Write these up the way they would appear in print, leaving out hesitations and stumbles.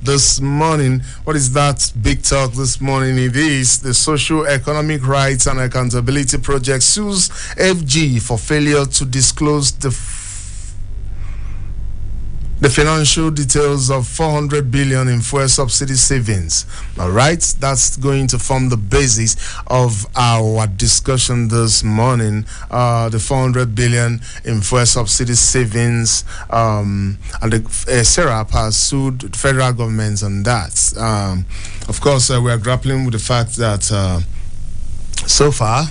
this morning. What is that big talk this morning? It is the Social Economic Rights and Accountability Project sues FG for failure to disclose the financial details of 400 billion in fuel subsidy savings. All right, that's going to form the basis of our discussion this morning. The 400 billion in fuel subsidy savings, and the SERAP has sued the federal government on that. Of course, we are grappling with the fact that so far,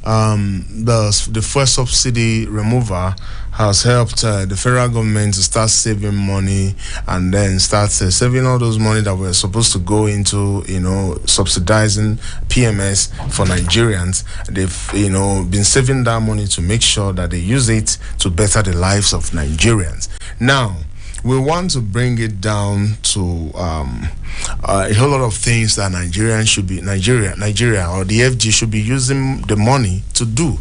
the fuel subsidy removal has helped the federal government to start saving money and then start saving all those money that were supposed to go into, subsidizing PMS for Nigerians. They've, been saving that money to make sure that they use it to better the lives of Nigerians. Now, we want to bring it down to a whole lot of things that Nigeria or the FG should be using the money to do.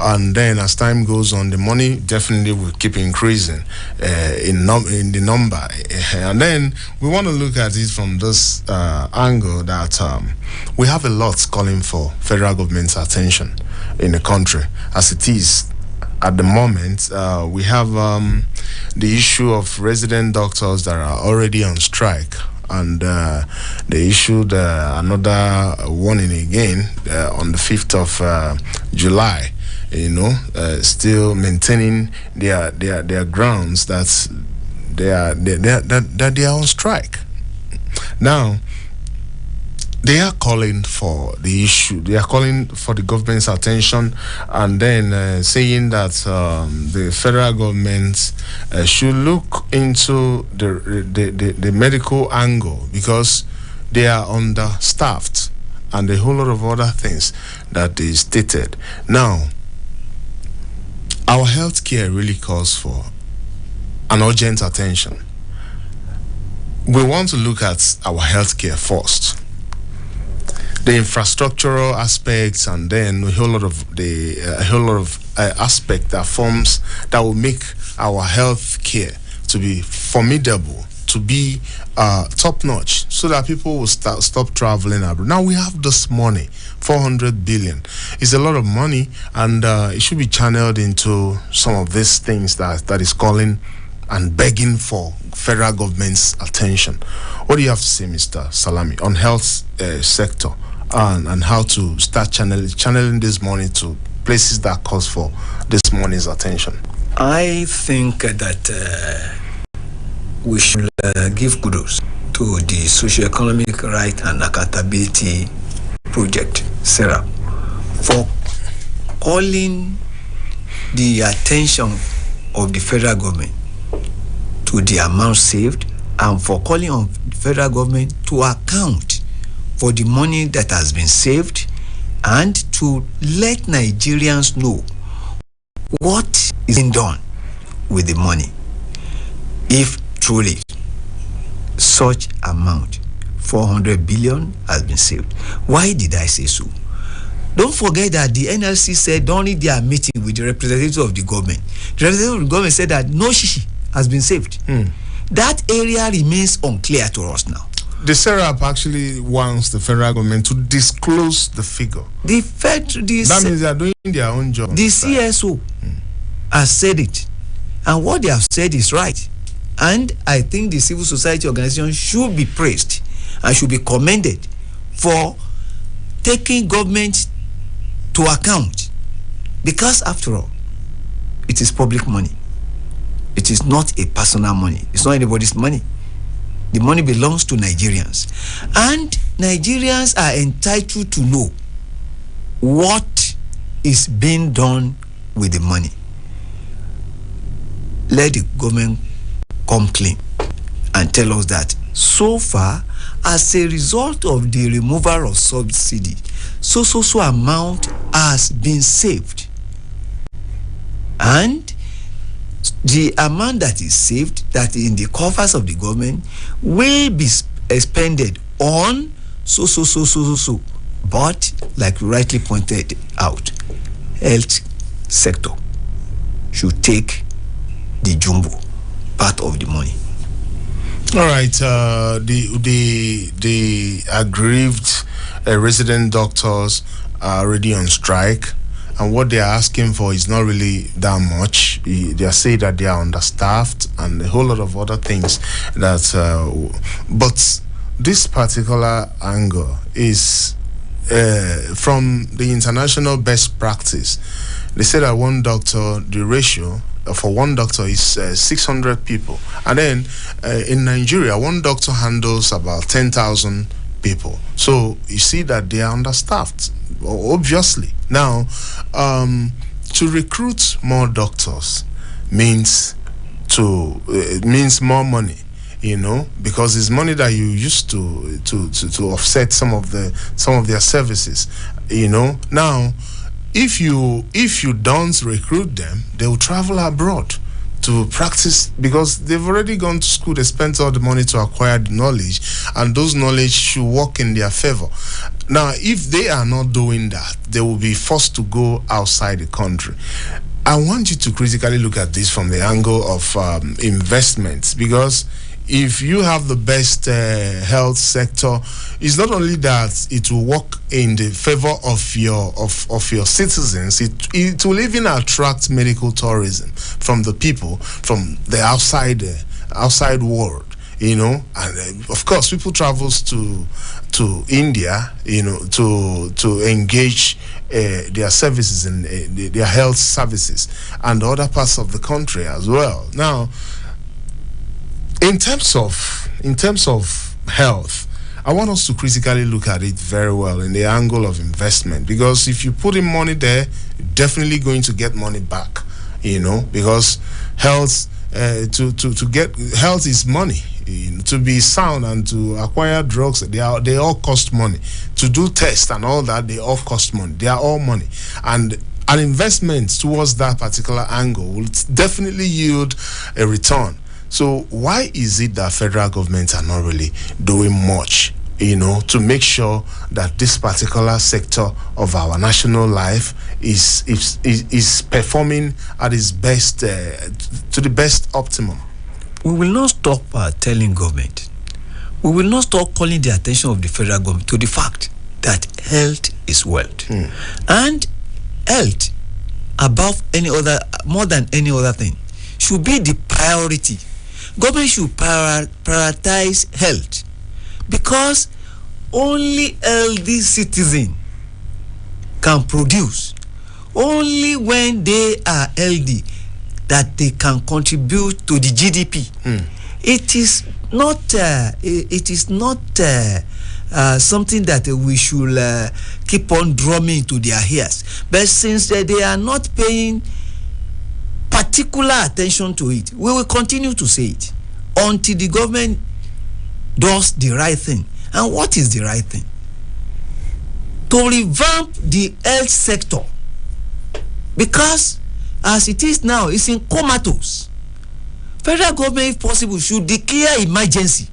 And then as time goes on, the money definitely will keep increasing in the number. And then we want to look at it from this angle that we have a lot calling for federal government's attention in the country. As it is at the moment, we have the issue of resident doctors that are already on strike. And they issued another warning again on the 5th of July. Still maintaining their grounds that they are on strike. Now, they are calling for the issue. They are calling for the government's attention, and then saying that the federal government should look into the medical angle because they are understaffed and a whole lot of other things that they stated. Now, our healthcare really calls for an urgent attention. We want to look at our healthcare first, the infrastructural aspects, and then a whole lot of aspect that will make our healthcare to be formidable, to be top notch, so that people will stop traveling abroad. Now we have this money. 400 billion is a lot of money, and it should be channeled into some of these things that is calling and begging for federal government's attention. What do you have to say, Mr. Salami, on health sector and how to start channeling this money to places that calls for this money's attention? I think that we should give kudos to the Socio-Economic Right and Accountability Project, SERAP, for calling the attention of the federal government to the amount saved, and for calling on the federal government to account for the money that has been saved, and to let Nigerians know what is being done with the money. If truly such amount 400 billion has been saved. Why did I say so? Don't forget that the NLC said during their meeting with the representative of the government, the representative of the government said that no shishi has been saved. That area remains unclear to us now. The SERAP actually wants the federal government to disclose the figure. That means they are doing their own job. The CSO has said it, and what they have said is right. And I think the civil society organization should be praised and should be commended for taking government to account, because after all, it is public money. It is not a personal money. It's not anybody's money. The money belongs to Nigerians, and Nigerians are entitled to know what is being done with the money. Let the government come clean and tell us that so far, as a result of the removal of subsidy, so amount has been saved, and the amount that is saved, that in the coffers of the government, will be expended on so. But like you rightly pointed out, health sector should take the jumbo part of the money. All right. The aggrieved resident doctors are already on strike, and what they are asking for is not really that much. They are saying that they are understaffed and a whole lot of other things. But this particular angle is from the international best practice. They say that one doctor, the ratio for one doctor is 600 people, and then in Nigeria, one doctor handles about 10,000 people. So you see that they are understaffed, obviously. Now, to recruit more doctors means more money, because it's money that you used to offset some of their services. Now, if you don't recruit them, they will travel abroad to practice, because they've already gone to school. They spent all the money to acquire the knowledge, and those knowledge should work in their favor. Now, if they are not doing that, they will be forced to go outside the country. I want you to critically look at this from the angle of investments, because if you have the best health sector, it's not only that it will work in the favor of your citizens, it will even attract medical tourism from the people from the outside world, and of course people travels to India, to engage their services and their health services, and other parts of the country as well. Now, in terms of health, I want us to critically look at it very well in the angle of investment, because if you put in money there, you're definitely going to get money back, because health, to get health is money. To be sound and to acquire drugs, they all cost money. To do tests and all that, they all cost money. They are all money, and an investment towards that particular angle will definitely yield a return. So why is it that federal governments are not really doing much, to make sure that this particular sector of our national life is performing at its best, to the best optimum? We will not stop telling government. We will not stop calling the attention of the federal government to the fact that health is wealth. And health, more than any other thing, should be the priority. Government should prioritize health, because only healthy citizen can produce. Only when they are healthy that they can contribute to the GDP. It is not. Something that we should keep on drumming to their ears. But since they are not paying particular attention to it, we will continue to say it until the government does the right thing. And what is the right thing? To revamp the health sector, because as it is now, it's in comatose. Federal government, if possible, should declare emergency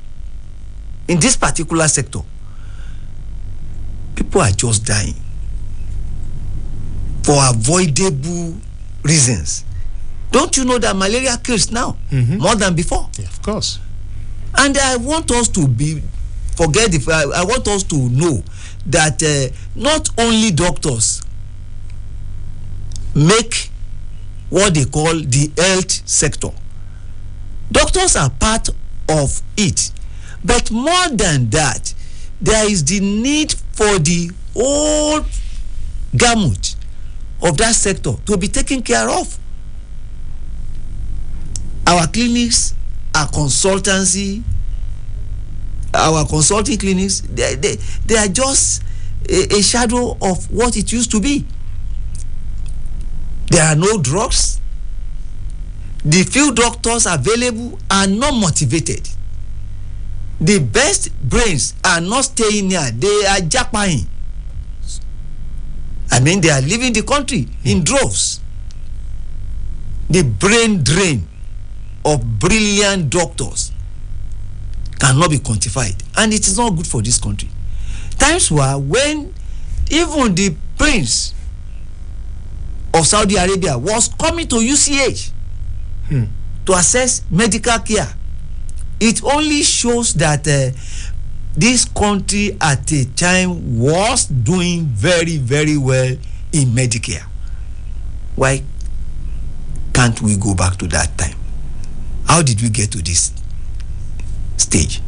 in this particular sector. People are just dying for avoidable reasons. Don't you know that malaria kills now more than before? Yeah, of course. And I want us to I want us to know that not only doctors make what they call the health sector. Doctors are part of it. But more than that, there is the need for the whole gamut of that sector to be taken care of. Our clinics, our consultancy, our consulting clinics, they are just a shadow of what it used to be. There are no drugs. The few doctors available are not motivated. The best brains are not staying here. They are jackpying. I mean, they are leaving the country in droves. The brain drain of brilliant doctors cannot be quantified, and it is not good for this country. Times were when even the prince of Saudi Arabia was coming to UCH to assess medical care It only shows that this country at a time was doing very, very well in Medicare. Why can't we go back to that time? How did we get to this stage?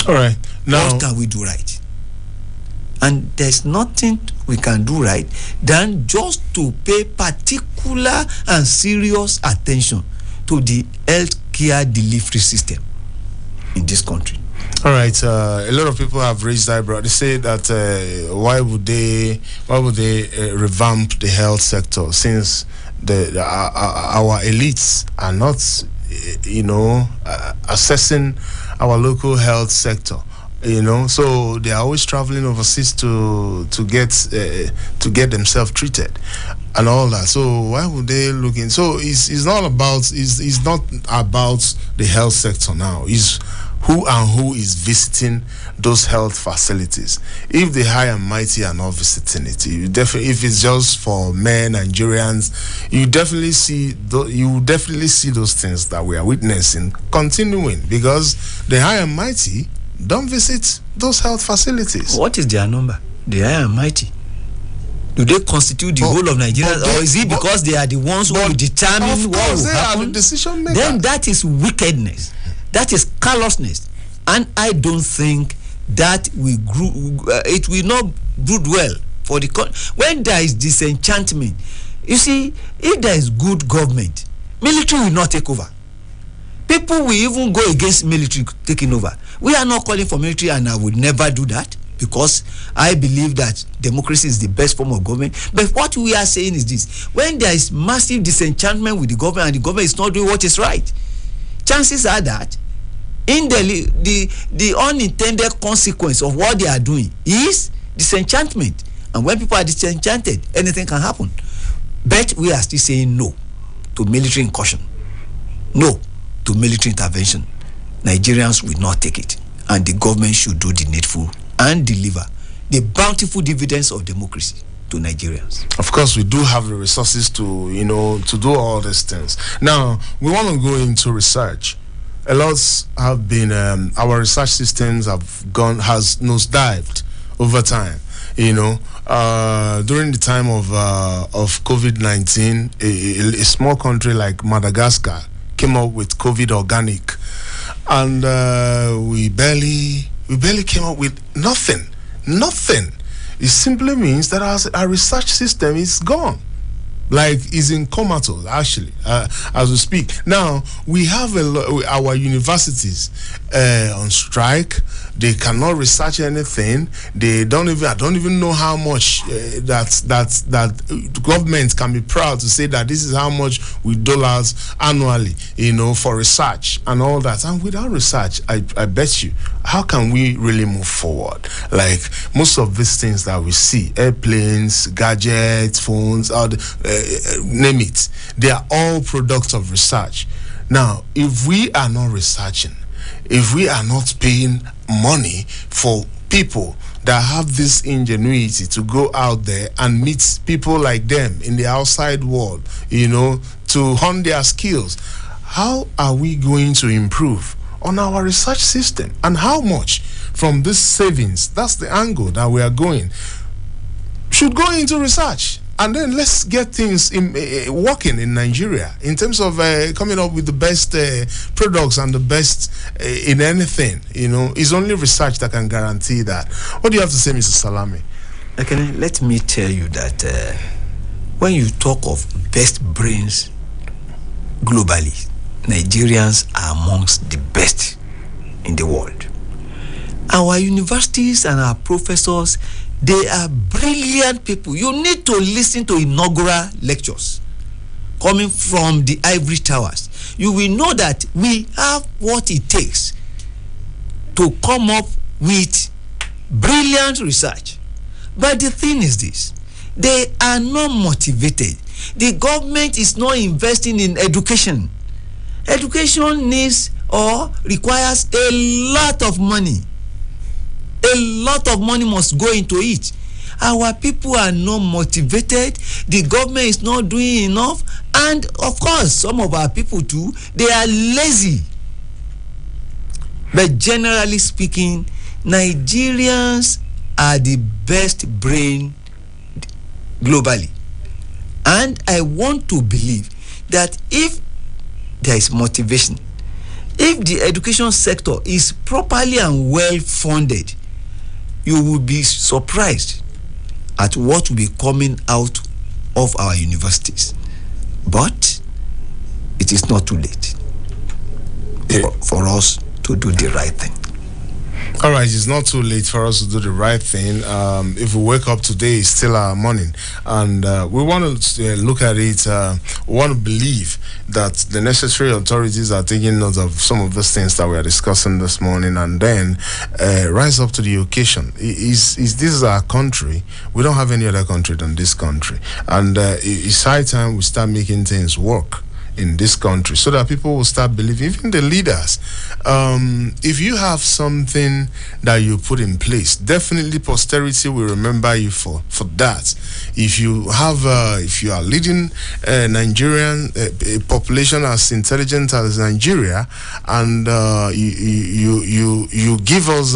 All right. Now, what can we do right? And there's nothing we can do right than just to pay particular and serious attention to the healthcare delivery system in this country. All right. A lot of people have raised eyebrows. They say that why would they revamp the health sector since our elites are not, assessing our local health sector. So they are always traveling overseas to get themselves treated and all that. So why would they look in? So it's not about the health sector now. It's who is visiting those health facilities. If the high and mighty are not visiting it, if it's just for men, Nigerians, you definitely see those things that we are witnessing continuing, because the high and mighty don't visit those health facilities. What is their number? The high and mighty. Do they constitute the whole of Nigeria, or is it because they are the ones who will determine what will happen? Are the decision makers. Then that is wickedness. That is callousness, and I don't think that it will not brood well for the when there is disenchantment. You see, if there is good government, military will not take over. People will even go against military taking over. We are not calling for military, and I would never do that, because I believe that democracy is the best form of government. But what we are saying is this: when there is massive disenchantment with the government and the government is not doing what is right, chances are that in the unintended consequence of what they are doing is disenchantment. And when people are disenchanted, anything can happen. But we are still saying no to military incursion, no to military intervention. Nigerians will not take it, and the government should do the needful and deliver the bountiful dividends of democracy to Nigerians. Of course, we do have the resources to do all these things. Now, we want to go into research. A lot have been, our research systems has nosedived over time. During the time of COVID-19, a small country like Madagascar came up with COVID organic, and we barely came up with nothing. It simply means that our research system is gone, like is in comatose actually, as we speak. Now we have our universities on strike. They cannot research anything. I don't even know how much that government can be proud to say that this is how much we dollars annually, for research and all that. And without research, I bet you, how can we really move forward? Like most of these things that we see, airplanes, gadgets, phones, name it, they are all products of research. Now, if we are not researching, if we are not paying money for people that have this ingenuity to go out there and meet people like them in the outside world, to hone their skills, how are we going to improve on our research system? And how much from this savings, that's the angle that we are going, should go into research? And then let's get things working in Nigeria in terms of coming up with the best products and the best in anything. It's only research that can guarantee that. What do you have to say, Mr. Salami? Okay, let me tell you that when you talk of best brains globally, Nigerians are amongst the best in the world. Our universities and our professors, they are brilliant people. You need to listen to inaugural lectures coming from the ivory towers. You will know that we have what it takes to come up with brilliant research. But the thing is this: they are not motivated. The government is not investing in education. Education needs or requires a lot of money. A lot of money must go into it. Our people are not motivated. The government is not doing enough. And of course, some of our people too, they are lazy. But generally speaking, Nigerians are the best brain globally. And I want to believe that if there is motivation, if the education sector is properly and well funded, you will be surprised at what will be coming out of our universities. But it is not too late for us to do the right thing. All right, it's not too late for us to do the right thing. If we wake up today, it's still our morning, and we want to look at it. We want to believe that the necessary authorities are taking note of some of those things that we are discussing this morning, and then rise up to the occasion. This is our country. We don't have any other country than this country, and it's high time we start making things work in this country so that people will start believing, even the leaders. If you have something that you put in place, definitely posterity will remember you for that. If you are leading Nigerian a population as intelligent as Nigeria, and you give us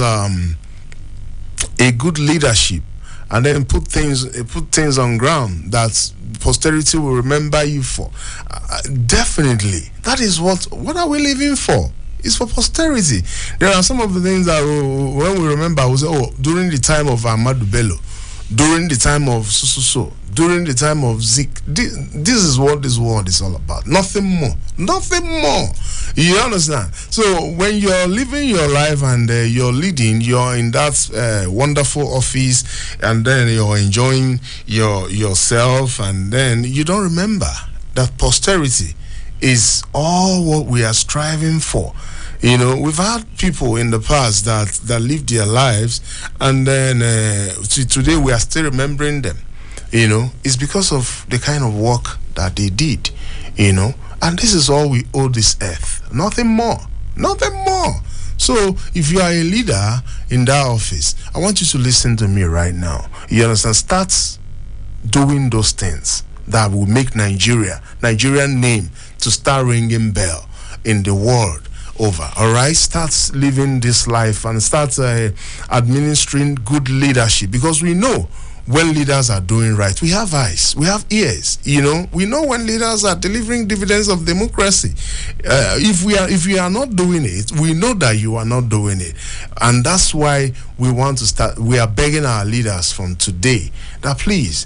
a good leadership, and then put things on ground that posterity will remember you for. Definitely, that is what are we living for? It's for posterity. There are some of the things that when we remember, we say, oh, during the time of Ahmadu Bello, during the time of Sususo, during the time of Zik. This is what this world is all about. Nothing more. Nothing more. You understand? So when you're living your life and you're leading, you're in that wonderful office, and then you're enjoying yourself, and then you don't remember that posterity is all what we are striving for. You know, we've had people in the past that lived their lives, and then today we are still remembering them. You know, it's because of the kind of work that they did, you know, and this is all we owe this earth. Nothing more. Nothing more. So if you are a leader in that office, I want you to listen to me right now. You understand? Start doing those things that will make Nigerian name to start ringing bell in the world over. All right, start living this life and start administering good leadership, because we know when leaders are doing right. We have eyes, we have ears, you know. We know when leaders are delivering dividends of democracy. If we are not doing it, we know that you are not doing it. And that's why we want to start. We are begging our leaders from today that please,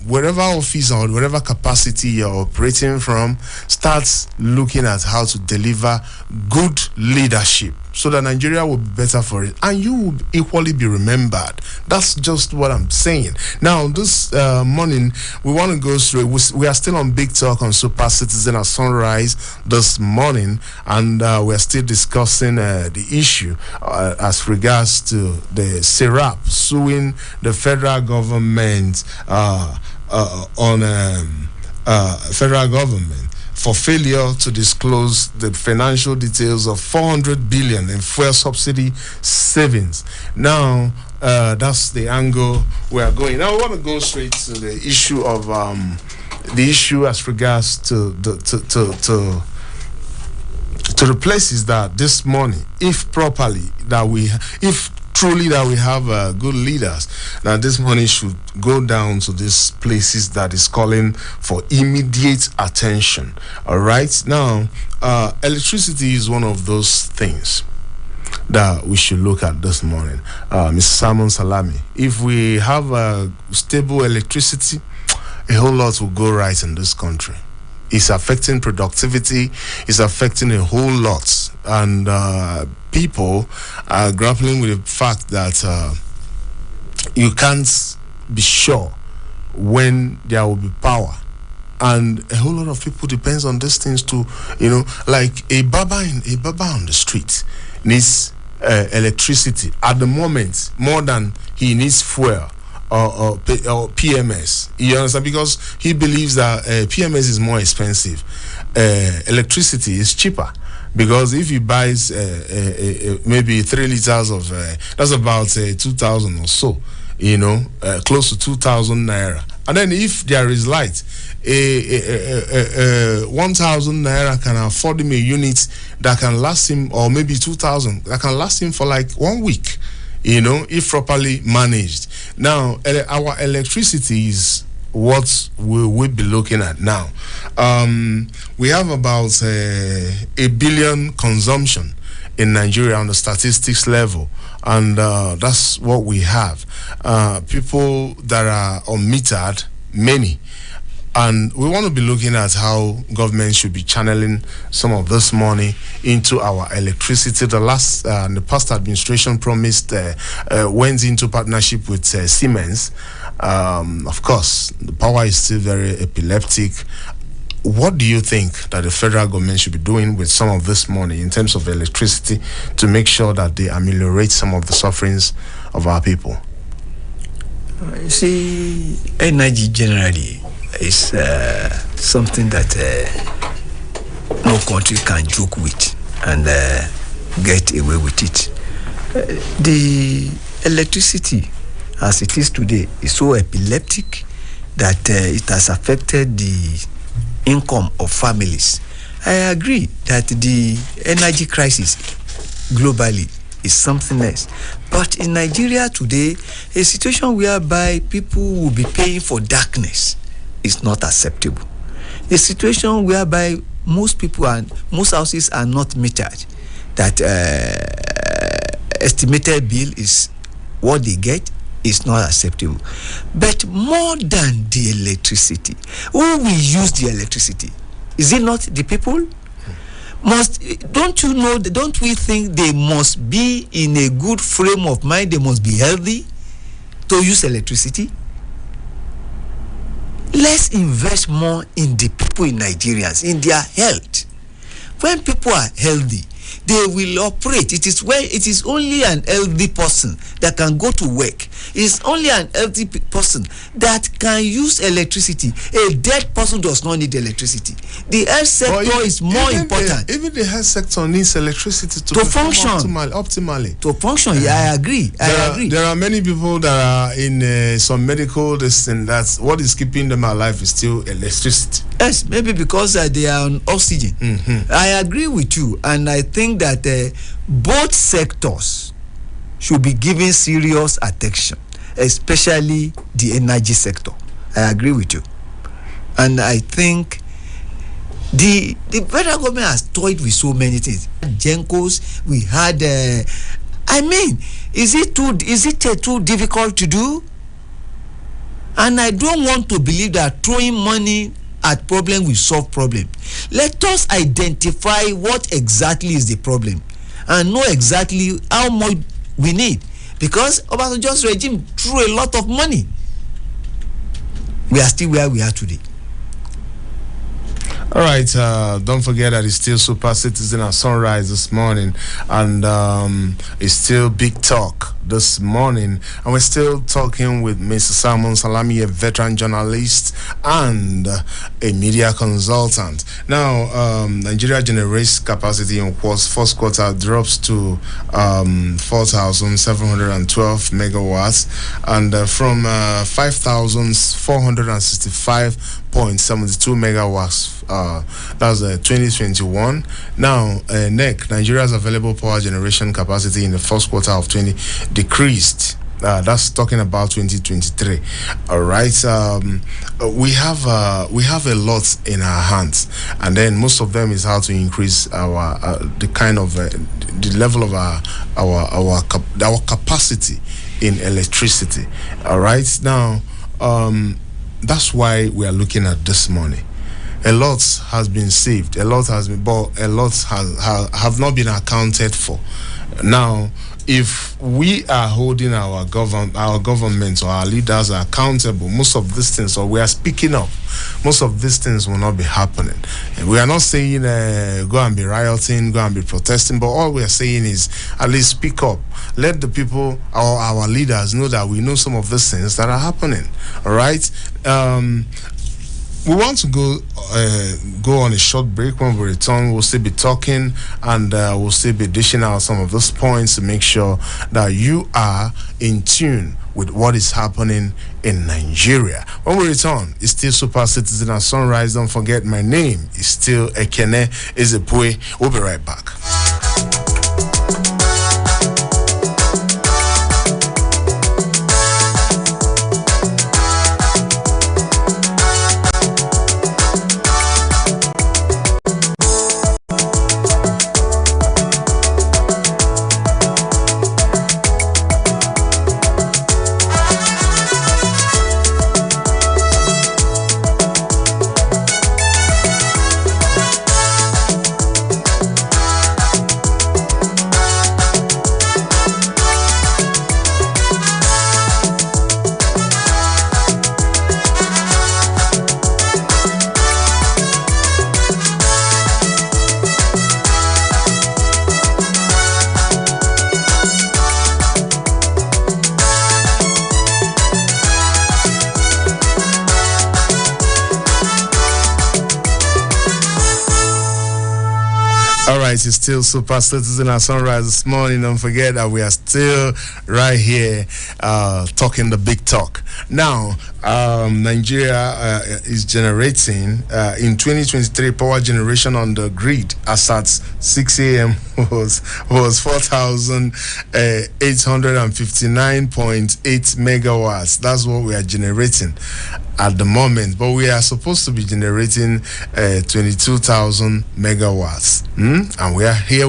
wherever office or whatever capacity you're operating from, start looking at how to deliver good leadership, so that Nigeria will be better for it, and you will equally be remembered. That's just what I'm saying. Now, this morning, we want to go through, we are still on Big Talk on Super Citizen at Sunrise this morning, and we're still discussing the issue as regards to the SERAP suing the federal government on federal government for failure to disclose the financial details of 400 billion in fuel subsidy savings. Now, that's the angle we are going. Now, I want to go straight to the issue of the issue as regards to the places that this money, if truly that we have good leaders, that this money should go down to these places that is calling for immediate attention. All right. Now, electricity is one of those things that we should look at this morning. Mr. Salmon, Salami, if we have stable electricity, a whole lot will go right in this country. It's affecting productivity, it's affecting a whole lot, and people are grappling with the fact that you can't be sure when there will be power, and a whole lot of people depends on these things too. You know, like a baba on the street needs electricity at the moment more than he needs fuel or PMS. You understand? Because he believes that PMS is more expensive. Electricity is cheaper, because if he buys maybe 3 liters of that's about 2,000 or so, you know, close to 2,000 naira. And then if there is light, 1,000 naira can afford him a unit that can last him, or maybe 2,000 that can last him for like 1 week, if properly managed. Now, our electricity is what we'll be looking at now. We have about a billion consumption in Nigeria on the statistics level, and that's what we have. People that are unmetered, many. And we want to be looking at how government should be channeling some of this money into our electricity. The past administration promised, went into partnership with Siemens. Of course, the power is still very epileptic. What do you think that the federal government should be doing with some of this money in terms of electricity to make sure that they ameliorate some of the sufferings of our people? You see, energy generally is something that no country can joke with and get away with it. The electricity, as it is today, is so epileptic that it has affected the income of families. I agree that the energy crisis globally is something else. But in Nigeria today, a situation whereby people will be paying for darkness is not acceptable. A situation whereby most people and most houses are not metered, that estimated bill is what they get, is not acceptable. But more than the electricity, who will use the electricity? Is it not the people? Don't we think they must be in a good frame of mind? They must be healthy to use electricity. Let's invest more in the people in Nigerians, in their health. When people are healthy, they will operate. It is only an healthy person that can go to work. It's only an healthy person that can use electricity. A dead person does not need electricity. The health sector is more important. Even the health sector needs electricity to function optimally. To function, yeah, I agree. There are many people that are in some medical distance. That's what is keeping them alive is still electricity. Yes, maybe because they are on oxygen. Mm-hmm. I agree with you, and I think that both sectors should be given serious attention, especially the energy sector. I agree with you, and I think the federal government has toyed with so many things. Gencos, we had. Is it too difficult to do? And I don't want to believe that throwing money at problem will solve problem. Let us identify what exactly is the problem and know exactly how much we need, because Obasanjo's regime threw a lot of money. We are still where we are today. All right, don't forget that it's still Super Citizen at Sunrise this morning, and it's still Big Talk this morning, and we're still talking with Mr. Salmon Salami, a veteran journalist and a media consultant. Now, Nigeria generates capacity in first quarter drops to 4,712 megawatts, and from 5,465.72 megawatts. That was 2021. Now, Nigeria's available power generation capacity in the first quarter of 20 decreased. That's talking about 2023. All right. We have a lot in our hands, and then most of them is how to increase our the kind of the level of our capacity in electricity. All right. Now, that's why we are looking at this money. A lot has been saved. A lot has been, but a lot have not been accounted for. Now, if we are holding our government or our leaders are accountable, most of these things, or we are speaking up, most of these things will not be happening. And we are not saying go and be rioting, go and be protesting, but all we are saying is at least speak up. Let the people, our leaders, know that we know some of these things that are happening. All right. We want to go on a short break. When we return, we'll still be talking, and we'll still be dishing out some of those points to make sure that you are in tune with what is happening in Nigeria. When we return, it's still Super Citizen at Sunrise. Don't forget, my name is still Ekene Ezepue. We'll be right back. It's still Super Citizen at Sunrise this morning. Don't forget that we are still right here talking the big talk. Now, Nigeria is generating in 2023 power generation on the grid as at 6 a.m. was 4,859.8 megawatts. That's what we are generating at the moment, but we are supposed to be generating 22,000 megawatts, and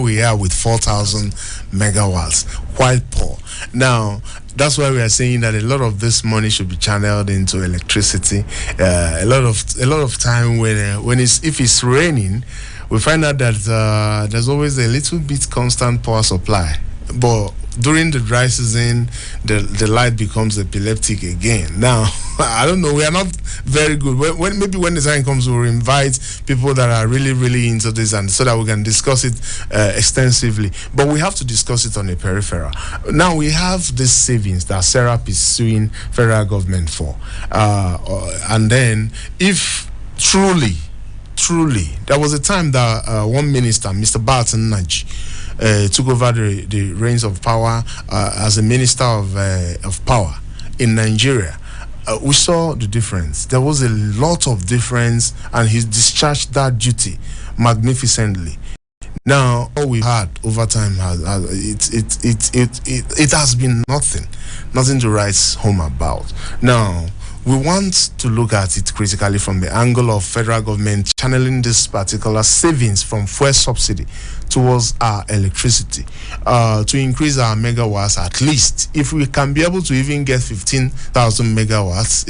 we are with 4,000 megawatts. Quite poor. Now, that's why we are saying that a lot of this money should be channeled into electricity. A lot of time when if it's raining, we find out that there's always a little bit constant power supply, but during the dry season, the light becomes epileptic again. Now, I don't know. We are not very good. Maybe when the time comes, we'll invite people that are really, really into this, and so that we can discuss it extensively. But we have to discuss it on a peripheral. Now, we have this savings that SERAP is suing federal government for, and then if truly, there was a time that one minister, Mr. Barton Naj, took over the reins of power as a minister of power in Nigeria. We saw the difference. There was a lot of difference, and he discharged that duty magnificently. Now, all we had over time it has been nothing to write home about. Now, we want to look at it critically from the angle of federal government channeling this particular savings from fuel subsidy towards our electricity to increase our megawatts. At least if we can be able to even get 15,000 megawatts,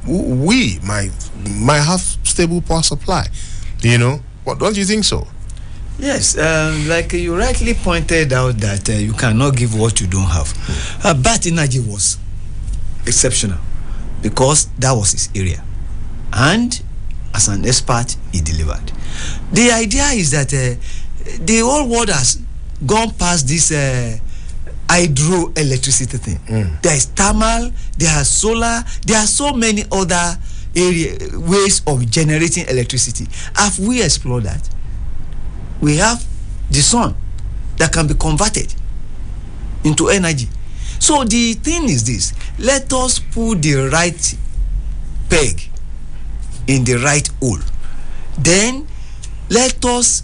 we might have stable power supply. What don't you think so? Yes, like you rightly pointed out that you cannot give what you don't have. Bat Energy was exceptional because that was his area, and as an expert he delivered. The idea is that the whole world has gone past this hydroelectricity thing. There is thermal, there is solar, there are so many other ways of generating electricity. Have we explored that? We have the sun that can be converted into energy. So the thing is this: let us put the right peg in the right hole. Then let us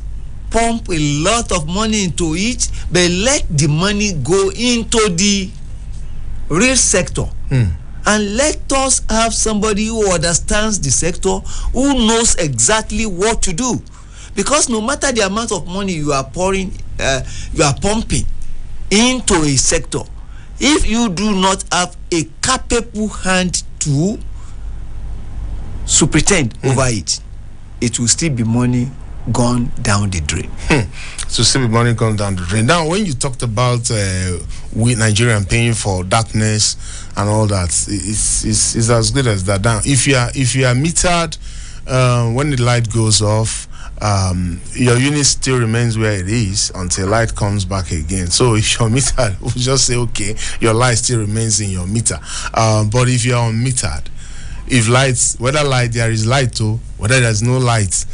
pump a lot of money into it, but let the money go into the real sector. And let us have somebody who understands the sector, who knows exactly what to do. Because no matter the amount of money you are pumping into a sector, if you do not have a capable hand to superintend over it, it will still be money gone down the drain. So still be money gone down the drain. Now, when you talked about we Nigerian paying for darkness and all that, it's as good as that. Now, if you are metered when the light goes off, your unit still remains where it is until light comes back again. So if you're metered, we'll just say, okay, your light still remains in your meter. But if you're unmetered, if lights, whether there is light or whether there's no light,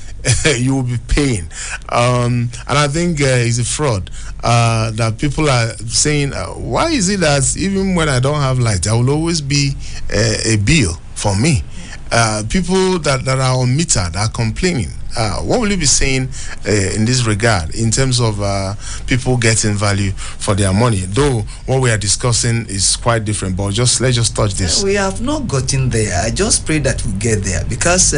you will be paying. And I think it's a fraud that people are saying, why is it that even when I don't have light, there will always be a bill for me? People that are on metered are complaining. What will you be saying in this regard in terms of people getting value for their money? Though what we are discussing is quite different, but let's just touch this. We have not gotten there. I just pray that we get there, because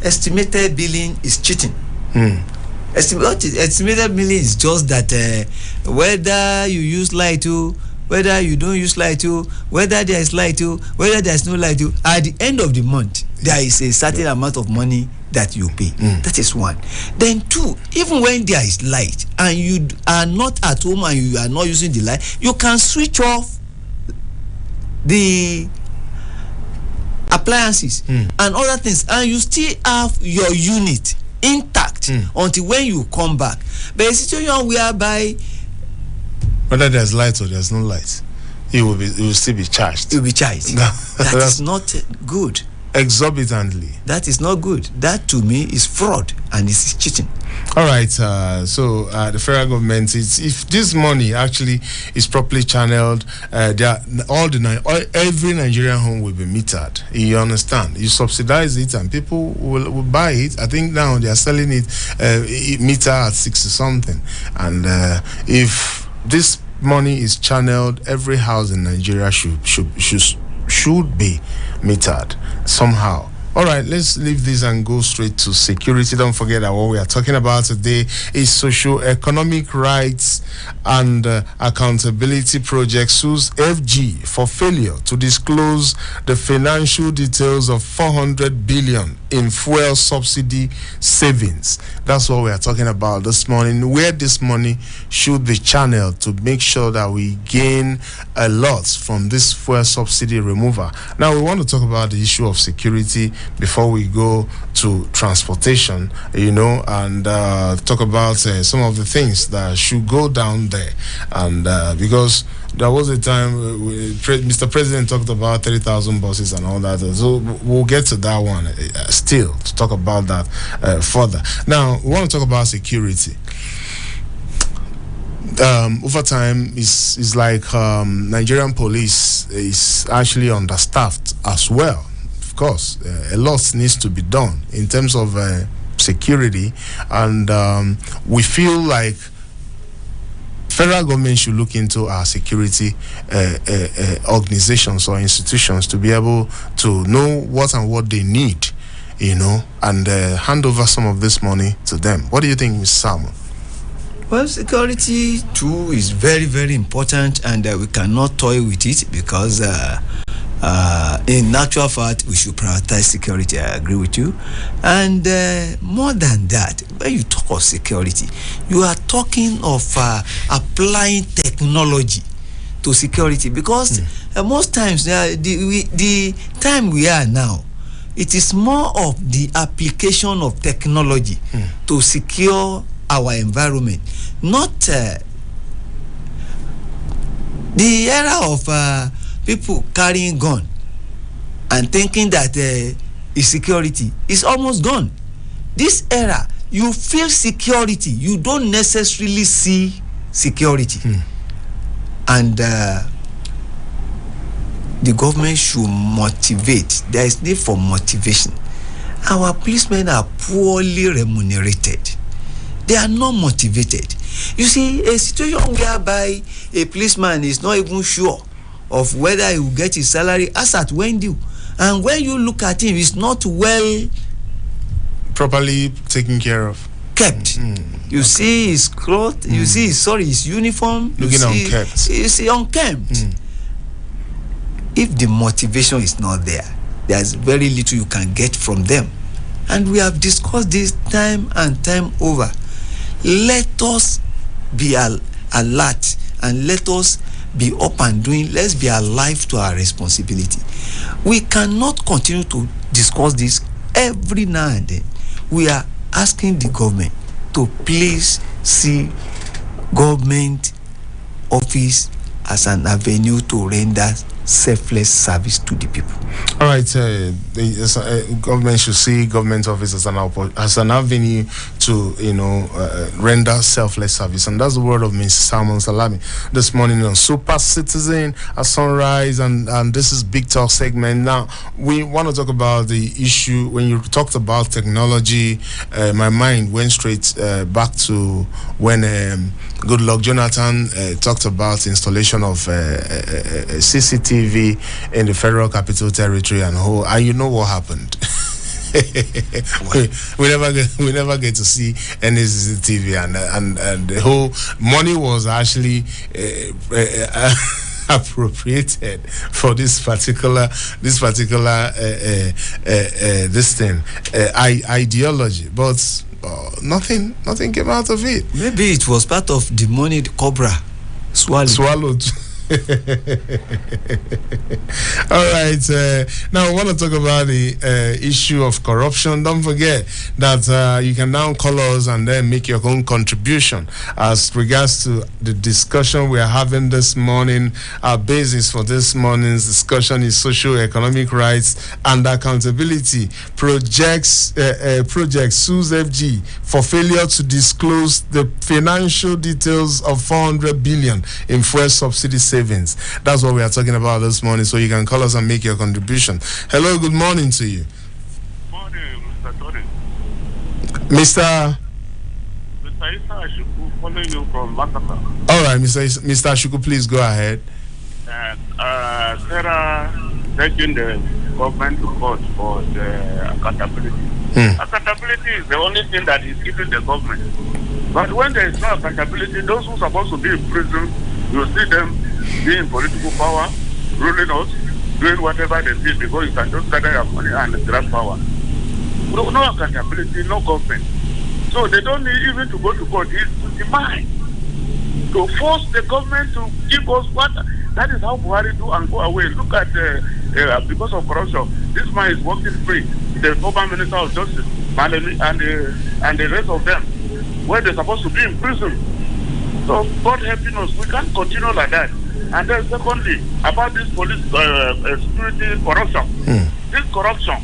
estimated billing is cheating. Estimated billing is just that whether you use light to, whether you don't use light to, whether there is light to, whether there is no light to, at the end of the month there is a certain amount of money that you pay. That is one. Then two, even when there is light and you are not at home and you are not using the light, you can switch off the appliances and other things, and you still have your unit intact until when you come back. But a situation whereby whether there's light or there's no light, it will still be charged. It will be charged. That is not good. Exorbitantly. That is not good. That to me is fraud and it's cheating. All right. So the federal government, if this money actually is properly channeled, every Nigerian home will be metered. You understand? You subsidize it and people will buy it. I think now they are selling it meter at 60 something. And if this money is channeled, every house in Nigeria should be metered somehow. All right, let's leave this and go straight to security. Don't forget that what we are talking about today is socio-economic rights and accountability project sues FG for failure to disclose the financial details of 400 billion in fuel subsidy savings. That's what we are talking about this morning, where this money should be channeled to make sure that we gain a lot from this fuel subsidy removal. Now, we want to talk about the issue of security before we go to transportation, and talk about some of the things that should go down there. And because there was a time Mr. President talked about 30,000 buses and all that. So we'll get to that one still to talk about that further. Now, we want to talk about security. Over time, is like Nigerian police is actually understaffed as well. Of course, a lot needs to be done in terms of security, and we feel like federal government should look into our security organizations or institutions to be able to know what they need, and hand over some of this money to them. What do you think, Ms. Salmon? Well, security too is very, very important, and we cannot toy with it, because in actual fact, we should prioritize security. I agree with you. And more than that, when you talk of security, you are talking of applying technology to security, because most times the time we are now, it is more of the application of technology to secure our environment, not the era of people carrying gun and thinking that is security is almost gone. This era, you feel security, you don't necessarily see security. And the government should motivate. There is need for motivation. Our policemen are poorly remunerated. They are not motivated. You see, a situation whereby a policeman is not even sure of whether he will get his salary as at when due, and when you look at him, he's not well properly taken care of, kept. You see his clothes, you see his uniform, looking unkempt. You see unkempt. If the motivation is not there, there's very little you can get from them. And we have discussed this time and time over. Let us be alert, and let us be up and doing. Let's be alive to our responsibility. We cannot continue to discuss this every now and then. We are asking the government to please see government office as an avenue to render selfless service to the people. All right, the government should see government office as an avenue to, render selfless service, and that's the word of Mr. Salmon Salami this morning on Super Citizen at Sunrise, and this is Big Talk segment. Now we want to talk about the issue. When you talked about technology, my mind went straight back to when Goodluck Jonathan talked about installation of CCTV in the Federal Capital Territory and you know what happened. we never get to see any CCTV, and the whole money was actually appropriated for this particular ideology, but nothing came out of it. Maybe it was part of the money the Cobra swallowed. All right, now I want to talk about the issue of corruption. Don't forget that you can now call us and then make your own contribution as regards to the discussion we are having this morning. Our basis for this morning's discussion is socio-economic rights and accountability. Project sues FG for failure to disclose the financial details of 400 billion in fuel subsidy savings. That's what we are talking about this morning, so you can call us and make your contribution. Hello, good morning to you. Morning, Mr. Tony. Mr. Isa Ashuku, calling you from Masaka. All right, Mr. Ashuku, please go ahead. Sarah taking the government to court for the accountability. Accountability is the only thing that is keeping the government. But when there is no accountability, those who are supposed to be in prison, you see them being political power, ruling us, doing whatever they did because you can just gather your money and grab power. No accountability, no government. So they don't need even to go to court. It's to demand, to force the government to give us what. That is how Buhari do and go away. Look at because of corruption, this man is working free. The former Minister of Justice, Malemi, and the rest of them, where they're supposed to be in prison. So God helping us, we can't continue like that. And then secondly, about this police security corruption. This corruption,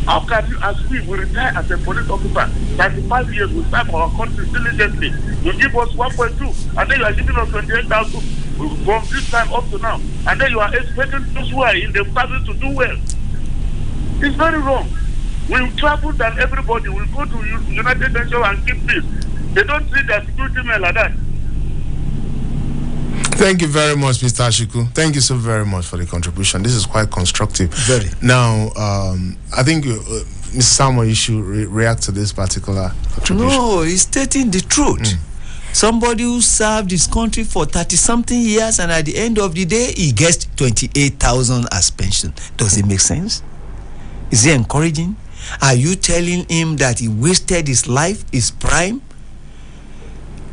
how can you, as we retire as a police officer, 35 years, we serve our country diligently. You give us 1.2, and then you are giving us 28,000 from this time up to now. And then you are expecting those who are in the service to do well. It's very wrong. We travel than everybody. We go to United Nations and keep peace. They don't treat their security men like that. Thank you very much, Mr. Ashiku. Thank you so very much for the contribution. This is quite constructive. Very. Now, I think Mr. Samuel, you should react to this particular contribution. No, he's stating the truth. Somebody who served his country for 30-something years, and at the end of the day, he gets 28,000 as pension. Does it make sense? Is it encouraging? Are you telling him that he wasted his life, his prime?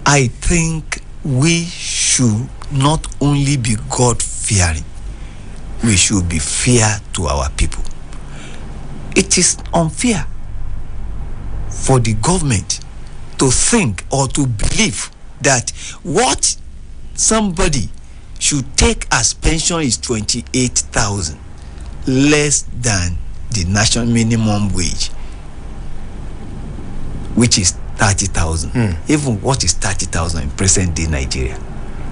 I think we should not only be God-fearing, we should be fair to our people. It is unfair for the government to think or to believe that what somebody should take as pension is 28,000, less than the national minimum wage, which is 30,000. Even what is 30,000 in present day Nigeria?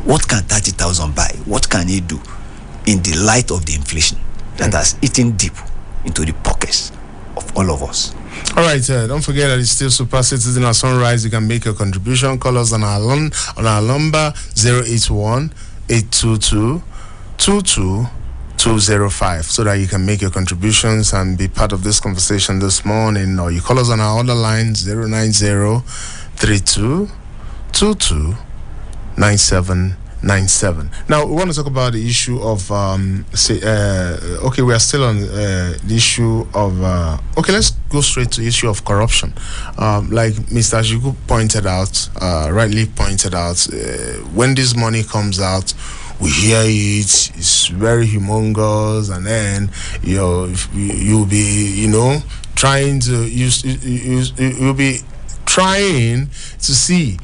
What can 30,000 buy? What can it do in the light of the inflation that has eaten deep into the pockets of all of us? All right, don't forget that it's still Super Citizen at Sunrise. You can make a contribution. Call us on our number 081-822-22205 so that you can make your contributions and be part of this conversation this morning. Or you call us on our other line 090-3222-9797. Now we want to talk about the issue of okay, we are still on the issue of okay, let's go straight to the issue of corruption. Like Mr. Ajiku pointed out, rightly pointed out, when this money comes out, we hear it, it's very humongous, and then you'll be trying to you'll be trying to see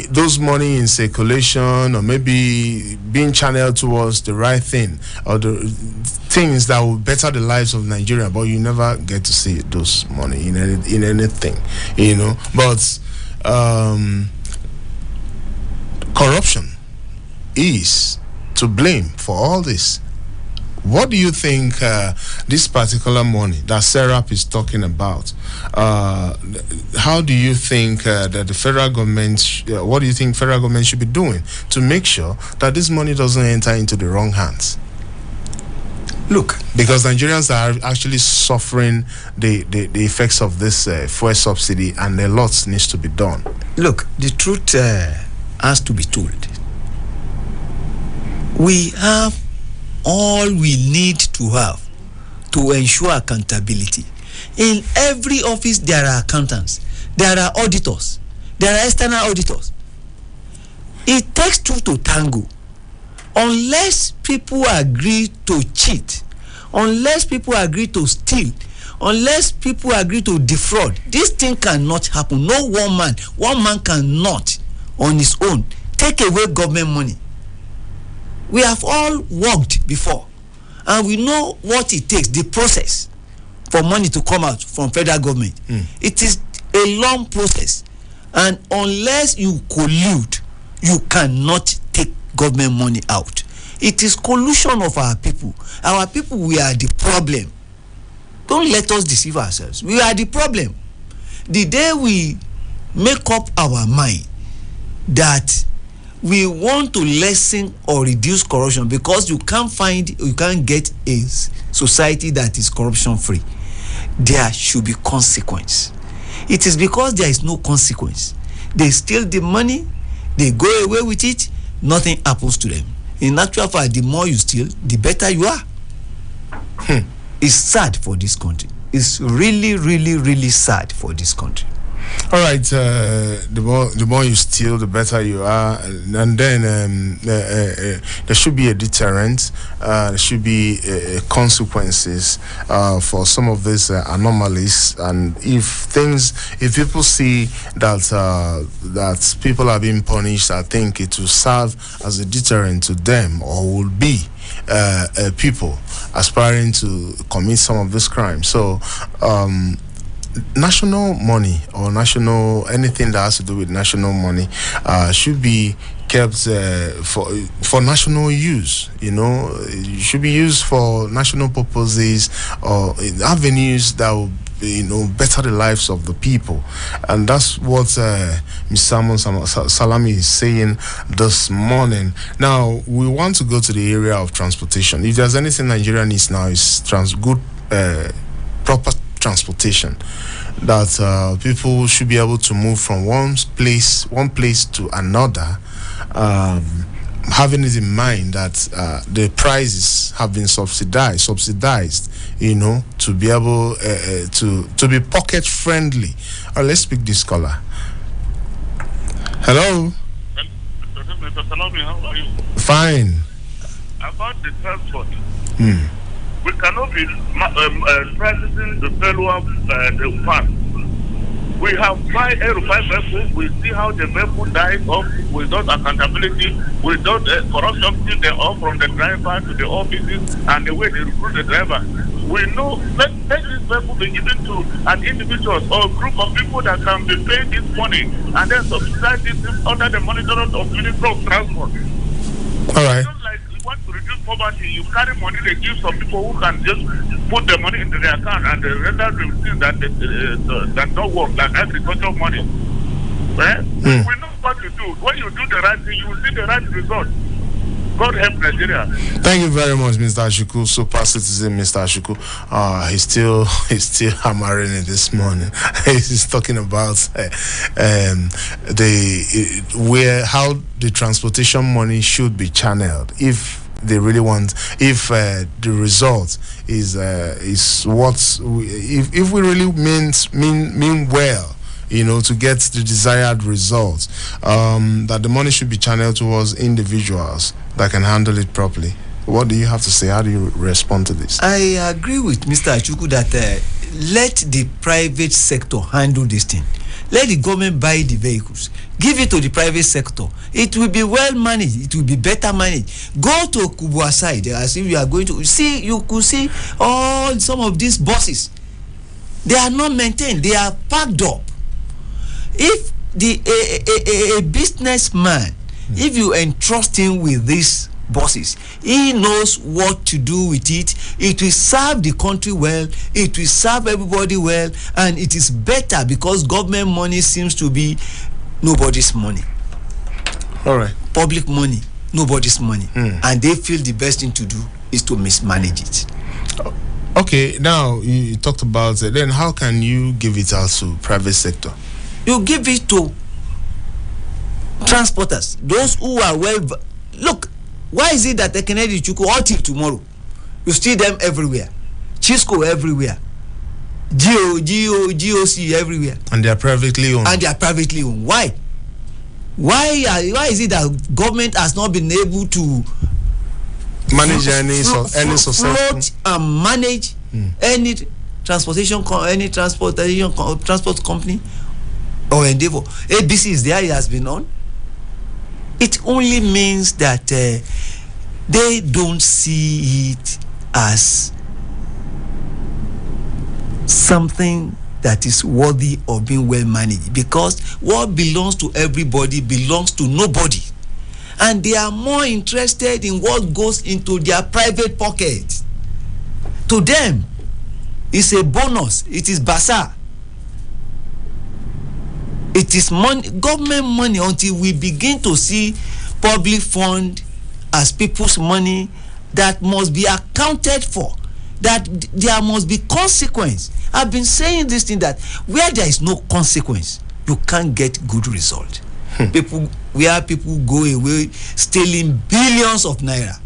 those money in circulation, or maybe being channeled towards the right thing, or the things that will better the lives of Nigeria, but you never get to see those money in anything, but corruption is to blame for all this. What do you think this particular money that Serap is talking about? How do you think that the federal government? What do you think federal government should be doing to make sure that this money doesn't enter into the wrong hands? Look, because Nigerians are actually suffering the effects of this fuel subsidy, and a lot needs to be done. Look, the truth has to be told. We have all we need to have to ensure accountability. In every office, there are accountants, there are auditors, there are external auditors. It takes two to tango. Unless people agree to cheat, unless people agree to steal, unless people agree to defraud, this thing cannot happen. No one man cannot on his own take away government money. We have all worked before, and we know what it takes, the process for money to come out from federal government. It is a long process, and unless you collude, you cannot take government money out. It is collusion of our people. Our people, we are the problem. Don't let us deceive ourselves. We are the problem. The day we make up our mind that we want to lessen or reduce corruption, because you can't get a society that is corruption free, there should be consequence. It is because there is no consequence. They steal the money, they go away with it, nothing happens to them. In actual fact, the more you steal, the better you are. It's sad for this country. It's really, really, really sad for this country. All right, the more you steal, the better you are, and then there should be a deterrent. There should be consequences for some of these anomalies. And if people see that people are being punished, I think it will serve as a deterrent to them, or will be people aspiring to commit some of this crime. So. National money, or anything that has to do with national money should be kept for national use. It should be used for national purposes, or avenues that will better the lives of the people. And that's what Ms. Salami is saying this morning. Now, we want to go to the area of transportation. If there's anything Nigeria needs now, is proper transportation, that people should be able to move from one place to another, having it in mind that the prices have been subsidized, to be able to be pocket friendly. Let's speak this caller. Hello. Mr. Salami, how are you? Fine. About the transport. We cannot be practicing the failure of the past. We have tried every 5 vehicles. We see how the vehicle dies off without accountability, without corruption till they off from the driver to the offices and the way they recruit the driver. We know, let this vehicle be given to an individual or a group of people that can be paid this money, and then subsidize this under the monitoring of Ministry of Transport. All right. Want to reduce poverty, you carry money, they give some people who can just put the money into their account, and they render the things that don't work, like agricultural money. We know what to do. When you do the right thing, you will see the right result. God help Nigeria. Thank you very much, Mr. Ashuku. Super citizen, Mr. Ashuku. He's still hammering it this morning. He's talking about how the transportation money should be channeled if they really want. If the result is what if we really mean well, to get the desired results, that the money should be channeled towards individuals that can handle it properly. What do you have to say? How do you respond to this? I agree with Mr. Achuku that let the private sector handle this thing. Let the government buy the vehicles. Give it to the private sector. It will be well managed. It will be better managed. Go to Kubwa side as if you are going to see. You could see all some of these buses. They are not maintained. They are packed up. If a businessman, if you entrust him with these buses, he knows what to do with it. It will serve the country well, it will serve everybody well, and it is better because government money seems to be nobody's money. All right. Public money, nobody's money. And they feel the best thing to do is to mismanage it. Okay, now you talked about it. Then how can you give it out to private sector? You give it to transporters, those who are well. Look, why is it that Ekene Ezepue all till tomorrow you see them everywhere, Chisco everywhere, GOC everywhere, and they are privately owned? Why is it that government has not been able to manage any float and manage any transport company or endeavor? ABC is there, it has been on. It only means that they don't see it as something that is worthy of being well managed, because what belongs to everybody belongs to nobody, and they are more interested in what goes into their private pocket. To them, it's a bonus. It is bazaar. It is money, government money, until we begin to see public fund as people's money that must be accounted for, that there must be consequence. I've been saying this thing, that where there is no consequence, you can't get good result. People go away stealing billions of naira,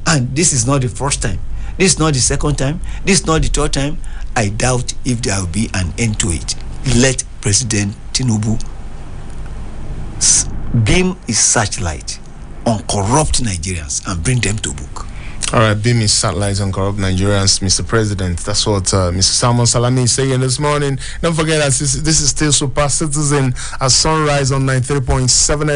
and this is not the first time, this is not the second time, this is not the third time. I doubt if there will be an end to it. Let President Tinubu beam his searchlight on corrupt Nigerians and bring them to book. All right, beam his satellite on corrupt Nigerians, Mr. President. That's what Mr. Salmon is saying this morning. Don't forget that this is still Super Citizen at Sunrise on 93.7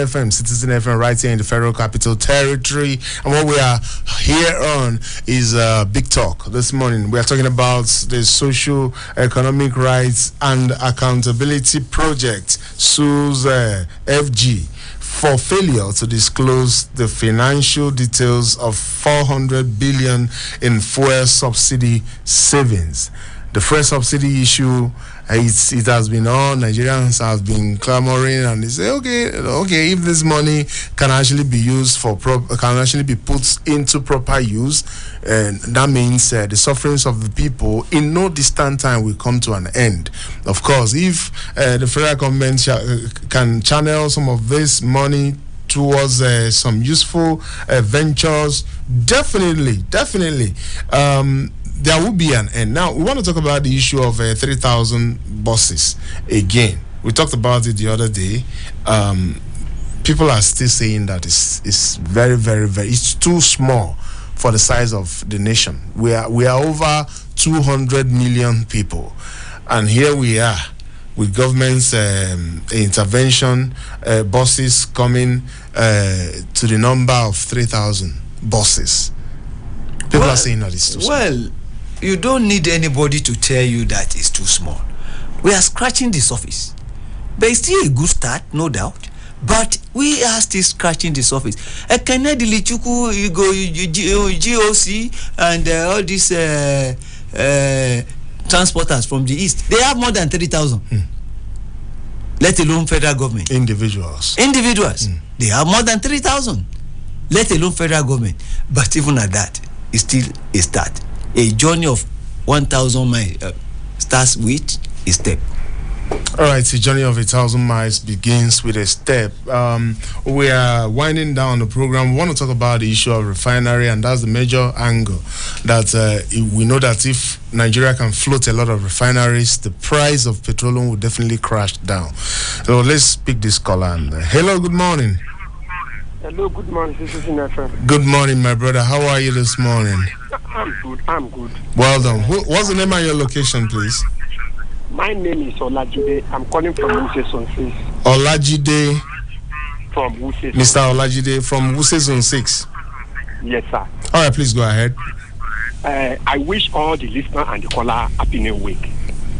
FM, Citizen FM, right here in the Federal Capital Territory. And what we are here on is Big Talk. This morning we are talking about the Social Economic Rights and Accountability Project, SUE's FG, for failure to disclose the financial details of 400 billion in fuel subsidy savings. The fuel subsidy issue, it has been on. Nigerians have been clamoring, and they say, okay, if this money can actually be used for can actually be put into proper use, and that means the sufferings of the people in no distant time will come to an end. Of course, if the federal government can channel some of this money towards some useful ventures, definitely there will be an end. Now, we want to talk about the issue of 3,000 buses again. We talked about it the other day. People are still saying that it's very, very, very, it's too small for the size of the nation. We are over 200 million people, and here we are with government's intervention, buses coming to the number of 3,000 buses. People are saying that it's too small. Well, you don't need anybody to tell you that it's too small. We are scratching the surface. But it's still a good start, no doubt. But we are still scratching the surface. Ekene Ezepue, GOC, and all these transporters from the east, they have more than 30,000. Let alone federal government. Individuals. They have more than 3,000. Let alone federal government. But even at that, it's still a start. A journey of 1,000 miles starts with a step. All right, the journey of 1,000 miles begins with a step. We are winding down the program. We want to talk about the issue of refinery, and that's the major angle. That we know that if Nigeria can float a lot of refineries, the price of petroleum will definitely crash down. So let's pick this caller. Hello, good morning. Hello, good morning. This is FM. Good morning, my brother. How are you this morning? I'm good. Well done. What's the name of your location, please? My name is Olajide. I'm calling from Wuse Zone 6. Olajide. From Wuse. Mr. Olajide from Wuse Zone 6. Yes, sir. All right, please go ahead. I wish all the listeners and the caller happy new week.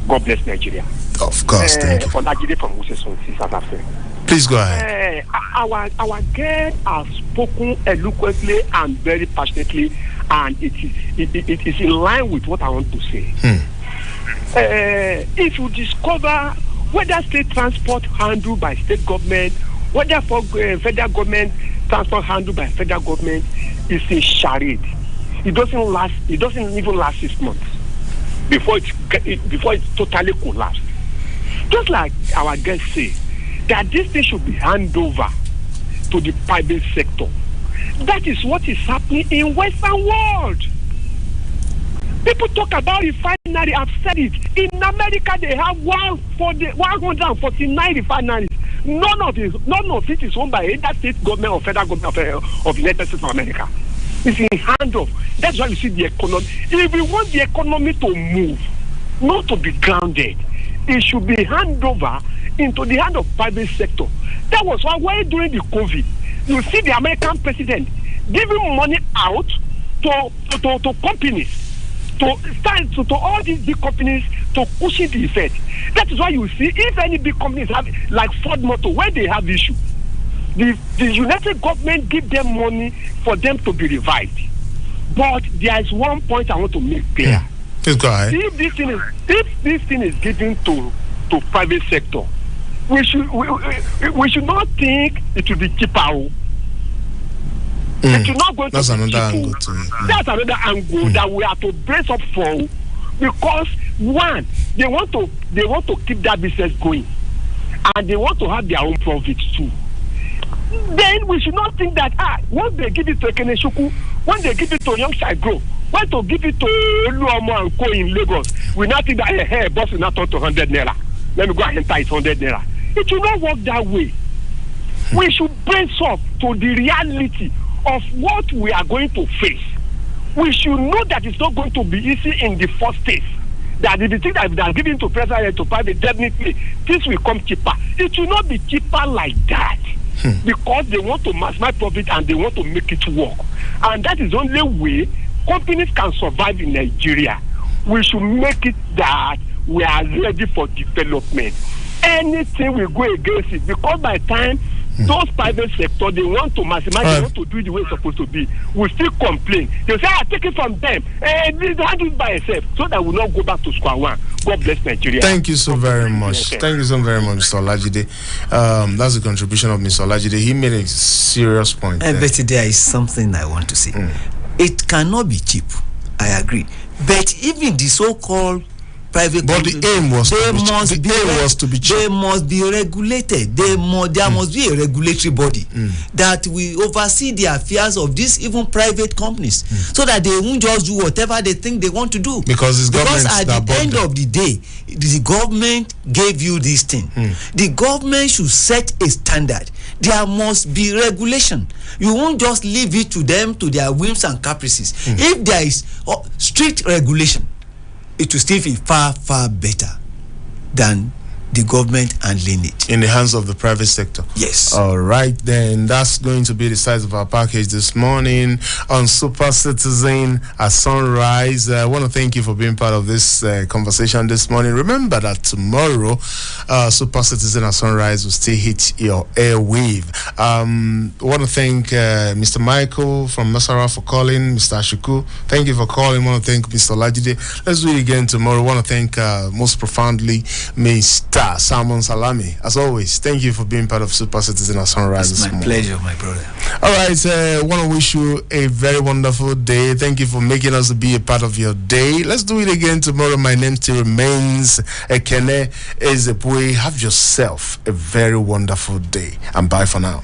God bless Nigeria. Of course, thank you. Olajide from Wuse Zone 6, as I said. Please go ahead. Our guest has spoken eloquently and very passionately, and it is in line with what I want to say. If you discover whether state transport handled by state government, whether for federal government transport handled by federal government, is a charade. It doesn't last. It doesn't even last 6 months before it totally collapsed. Just like our guests say, that this thing should be handed over to the private sector. That is what is happening in Western world. People talk about refinery. I've said it. In America, they have 149 refineries. None of it is owned by either state government or federal government of the United States of America. It's in hand of. That's why you see the economy. If we want the economy to move, not to be grounded, it should be handed over into the hand of private sector. That was why during the COVID, you see the American president giving money out to companies, to all these big companies to cushion the effect. That is why you see if any big companies have, like Ford Motor, when they have issue, the United government give them money for them to be revived. But there is one point I want to make clear. Please go ahead. If this thing is given to private sector, we should not think it will be cheaper. It will not go to That's be another cheaper. angle to it. That's another angle that we have to brace up for, because one, they want to keep that business going, and they want to have their own profits too. Then we should not think that once they give it to Ekene Ezepue, when they give it to Young Shagro, when to give it to Oluomo and Co in Lagos, we not think that hey, boss will not turn to 100 naira. Let me go and enter it 100 naira. It will not work that way. We should brace up to the reality of what we are going to face. We should know that it's not going to be easy in the first stage. That if you think that they are giving to president to private, definitely this will come cheaper. It will not be cheaper like that. Because they want to maximize profit and they want to make it work. And that is the only way companies can survive in Nigeria. We should make it that we are ready for development. Anything will go against it, because by the time those private sector, they want to maximize, they want to do it the way it's supposed to be, we still complain. They say, take it from them, and they handle it by itself, so that we will not go back to square one. God bless Nigeria. Thank you so very much. Thank you so very much, Mr. Olajide. That's the contribution of Mr. Olajide. He made a serious point. But there is something I want to say. It cannot be cheap. I agree. But even the so-called private, but the aim was to be cheap. They must be regulated. There must be a regulatory body that will oversee the affairs of these even private companies, so that they won't just do whatever they think they want to do. Because at the end of the day, the government gave you this thing. The government should set a standard. There must be regulation. You won't just leave it to them, to their whims and caprices. If there is strict regulation, it will still be far, far better than the government handling it. In the hands of the private sector. Yes. All right, then. That's going to be the size of our package this morning on Super Citizen at Sunrise. I want to thank you for being part of this conversation this morning. Remember that tomorrow, Super Citizen at Sunrise will still hit your airwave. I want to thank Mr. Michael from Nasarawa for calling, Mr. Ashuku. Thank you for calling. I want to thank Mr. Olajide. Let's do it again tomorrow. I want to thank most profoundly Mr. Salmon Salami. As always, thank you for being part of Super Citizen at Sunrise. It's my pleasure, my brother. All right, want to wish you a very wonderful day. Thank you for making us be a part of your day. Let's do it again tomorrow. My name still remains Ekene Ezepue. Have yourself a very wonderful day, and bye for now.